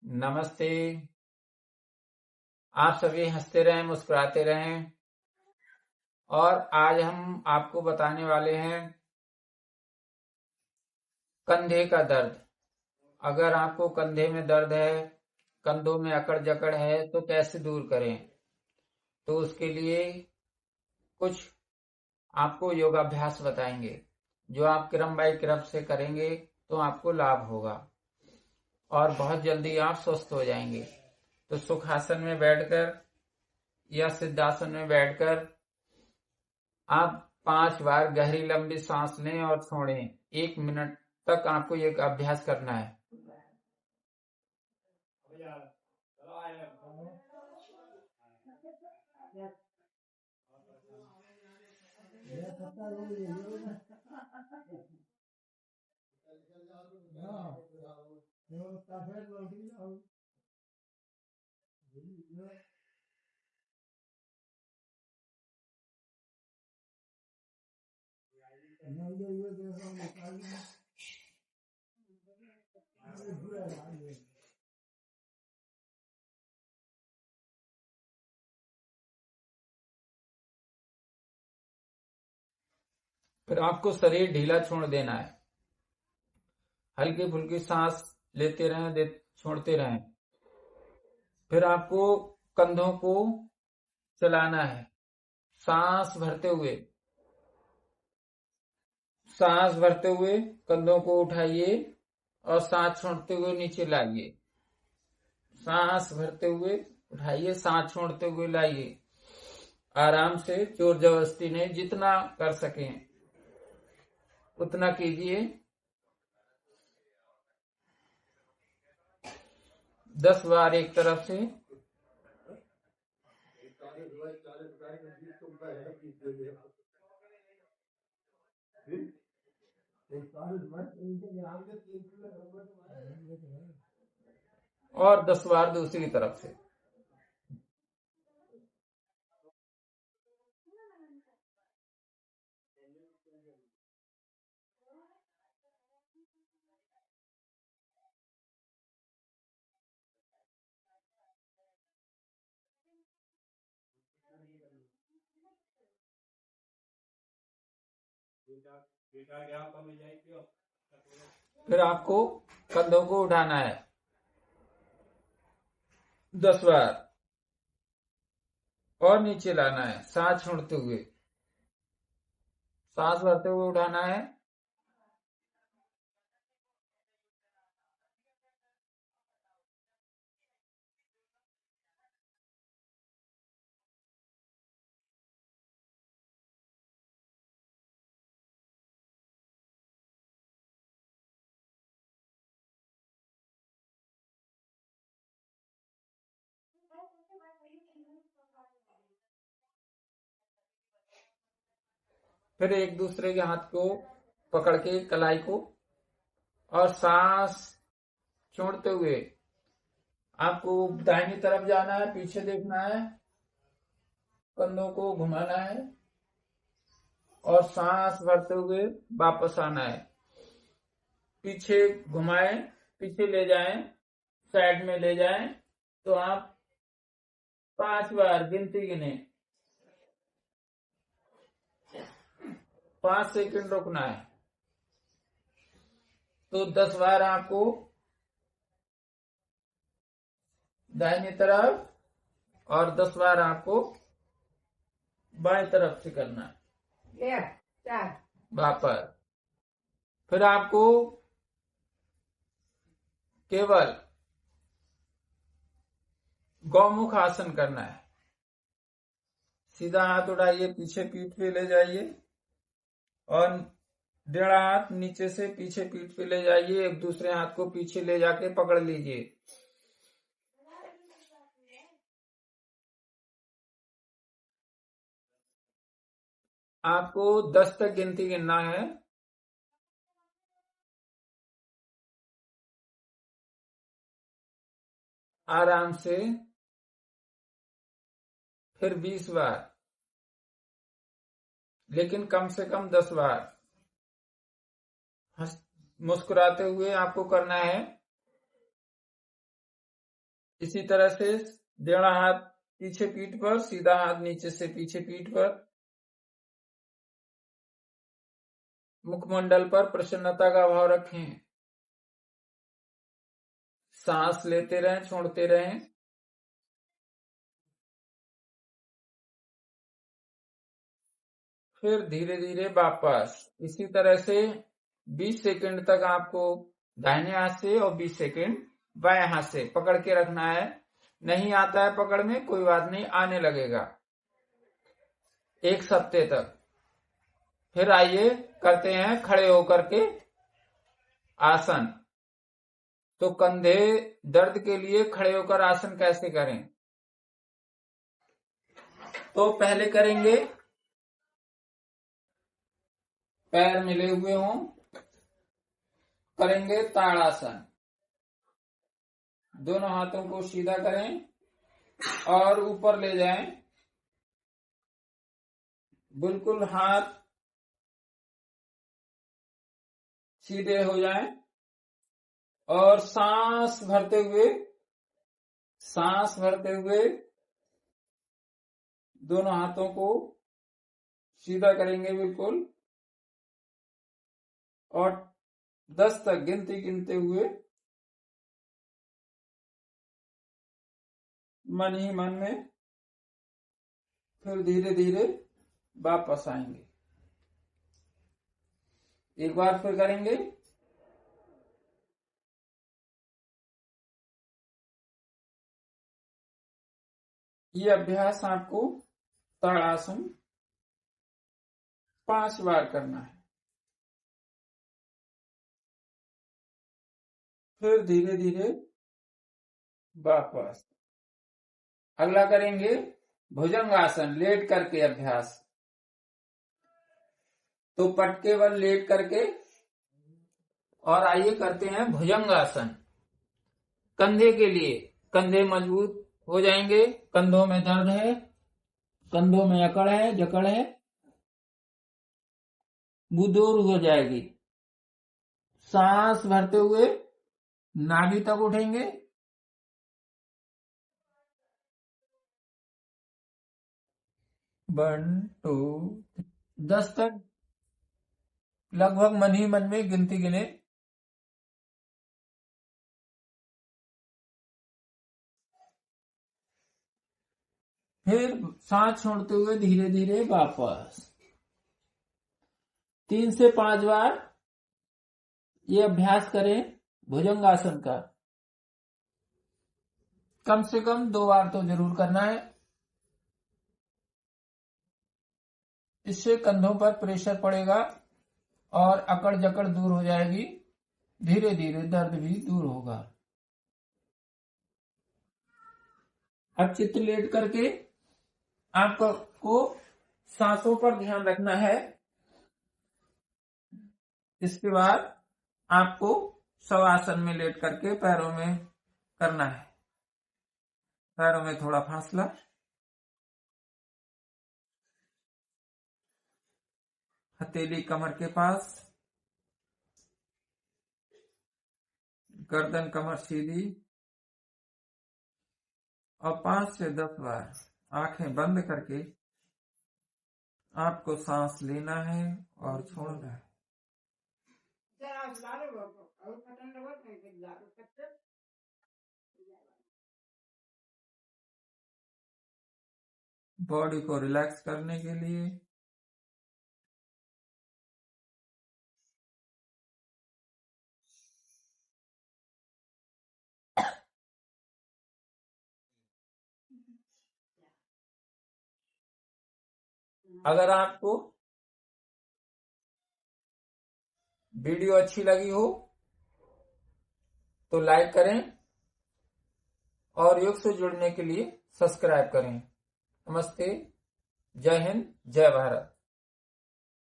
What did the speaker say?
नमस्ते। आप सभी हंसते रहें, मुस्कुराते रहें। और आज हम आपको बताने वाले हैं कंधे का दर्द। अगर आपको कंधे में दर्द है, कंधों में अकड़ जकड़ है, तो कैसे दूर करें। तो उसके लिए कुछ आपको योगाभ्यास बताएंगे, जो आप क्रम बाय क्रम से करेंगे तो आपको लाभ होगा और बहुत जल्दी आप स्वस्थ हो जाएंगे। तो सुखासन में बैठकर या सिद्धासन में बैठकर आप 5 बार गहरी लंबी सांस लें और छोड़ें। 1 मिनट तक आपको ये अभ्यास करना है। फिर आपको शरीर ढीला छोड़ देना है। हल्की फुल्की सांस लेते रहें, छोड़ते रहें। फिर आपको कंधों को चलाना है। सांस भरते हुए कंधों को उठाइए और सांस छोड़ते हुए नीचे लाइए। सांस भरते हुए उठाइए, सांस छोड़ते हुए लाइए। आराम से, जोर जबरदस्ती नहीं, जितना कर सकें उतना कीजिए। 10 बार एक तरफ से। और 10 बार दूसरी तरफ से। फिर आपको कंधों को उठाना है 10 बार और नीचे लाना है, सांस छोड़ते हुए। सांस भरते हुए उठाना है। फिर एक दूसरे के हाथ को पकड़ के कलाई को और सांस छोड़ते हुए आपको दाहिनी तरफ जाना है, पीछे देखना है, कंधों को घुमाना है और सांस भरते हुए वापस आना है। पीछे घुमाएं, पीछे ले जाएं, साइड में ले जाएं। तो आप 5 बार गिनती गिने। 5 सेकंड रुकना है। तो 10 बार आपको दाहिनी तरफ और 10 बार आपको बाएं तरफ से करना है। वापस। फिर आपको केवल गौमुख आसन करना है। सीधा हाथ उठाइए, पीछे पीठ पे ले जाइए और 1.5 हाथ नीचे से पीछे पीठ पे ले जाइए। एक दूसरे हाथ को पीछे ले जाके पकड़ लीजिए। आपको 10 तक गिनती गिनना है। आराम से। फिर 20 बार, लेकिन कम से कम 10 बार मुस्कुराते हुए आपको करना है। इसी तरह से देड़ा हाथ पीछे पीठ पर, सीधा हाथ नीचे से पीछे पीठ पर, मुखमंडल पर प्रसन्नता का भाव रखें। सांस लेते रहें, छोड़ते रहें। फिर धीरे धीरे वापस इसी तरह से 20 सेकंड तक आपको दाहिने हाथ से और 20 सेकंड बाएं हाथ से पकड़ के रखना है। नहीं आता है पकड़ में, कोई बात नहीं, आने लगेगा 1 हफ्ते तक। फिर आइए करते हैं खड़े होकर के आसन। तो कंधे दर्द के लिए खड़े होकर आसन कैसे करें? तो पहले करेंगे पैर मिले हुए हों, करेंगे ताड़ासन। दोनों हाथों को सीधा करें और ऊपर ले जाएं। बिल्कुल हाथ सीधे हो जाएं और सांस भरते हुए दोनों हाथों को सीधा करेंगे बिल्कुल, और 10 तक गिनते हुए मन ही मन में फिर धीरे धीरे वापस आएंगे। एक बार फिर करेंगे। ये अभ्यास आपको ताड़ासन 5 बार करना है। फिर धीरे धीरे वापस। अगला करेंगे भुजंगासन, लेट करके अभ्यास। तो पटके बल लेट करके, और आइए करते हैं भुजंगासन। कंधे के लिए, कंधे मजबूत हो जाएंगे, कंधों में दर्द है, कंधों में अकड़ है, जकड़ है, वो दूर हो जाएगी। सांस भरते हुए नाभि तक उठेंगे, 1 2 10 तक लगभग मन ही मन में गिनती गिने। फिर सांस छोड़ते हुए धीरे धीरे वापस। 3 से 5 बार ये अभ्यास करें भुजंगासन का। कम से कम 2 बार तो जरूर करना है। इससे कंधों पर प्रेशर पड़ेगा और अकड़ जकड़ दूर हो जाएगी। धीरे धीरे दर्द भी दूर होगा। अब चित्त लेट करके आपको सांसों पर ध्यान रखना है। इसके बाद आपको शवासन में लेट करके पैरों में करना है। पैरों में थोड़ा फासला, हथेली कमर के पास, गर्दन कमर सीधी, और 5 से 10 बार आंखें बंद करके आपको सांस लेना है और छोड़ना है। बॉडी को रिलैक्स करने के लिए अगर आपको वीडियो अच्छी लगी हो तो लाइक करें और योग से जुड़ने के लिए सब्सक्राइब करें। नमस्ते, जय हिंद, जय भारत।